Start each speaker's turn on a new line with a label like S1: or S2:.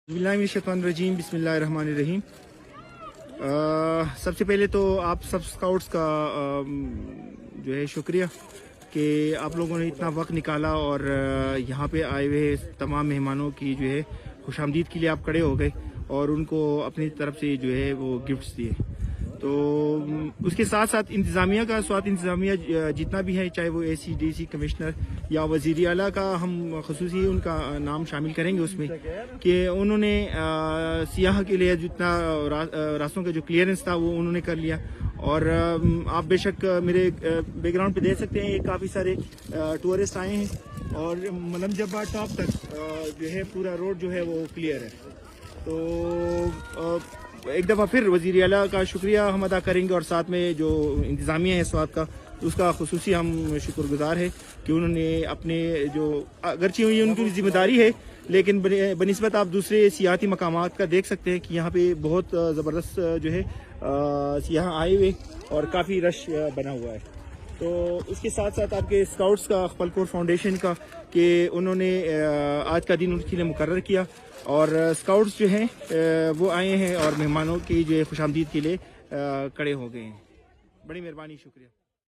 S1: बिस्मिल्लाहिर्रहमानिर्रहीम बिस्मिल्लाहिर्रहमानिर्रहीम। सबसे पहले तो आप सब स्काउट्स का जो है शुक्रिया कि आप लोगों ने इतना वक्त निकाला और यहाँ पे आए हुए तमाम मेहमानों की जो है खुशामदीद के लिए आप खड़े हो गए और उनको अपनी तरफ से जो है वो गिफ्ट्स दिए। तो उसके साथ साथ इंतज़ामिया का स्वात इंतज़ामिया जितना भी है, चाहे वो ACDC कमिश्नर या वज़ीर आला का, हम ख़ुसूसी उनका नाम शामिल करेंगे उसमें कि उन्होंने सियाह के लिए जितना रास्तों का जो क्लियरेंस था वो उन्होंने कर लिया। और आप बेशक मेरे बैकग्राउंड पे देख सकते हैं, ये काफ़ी सारे टूरिस्ट आए हैं और मलम जब्बा टॉप तक जो है पूरा रोड जो है वो क्लियर है। तो एक दफ़ा फिर वज़ीर आला का शुक्रिया हम अदा करेंगे और साथ में जो इंतज़ामिया है स्वात का, उसका खुसूसी हम शुक्रगुजार है कि उन्होंने अपने जो अगरचे हुई उनकी जिम्मेदारी है, लेकिन बनिस्बत आप दूसरे सियाती मकामात का देख सकते हैं कि यहाँ पे बहुत ज़बरदस्त जो है सियाह आए हुए और काफ़ी रश बना हुआ है। तो इसके साथ साथ आपके स्काउट्स का, खपलकोट फाउंडेशन का, कि उन्होंने आज का दिन उनके लिए मुकर्रर किया और स्काउट्स जो हैं वो आए हैं और मेहमानों की जो है खुशामदीद के लिए खड़े हो गए हैं। बड़ी मेहरबानी, शुक्रिया।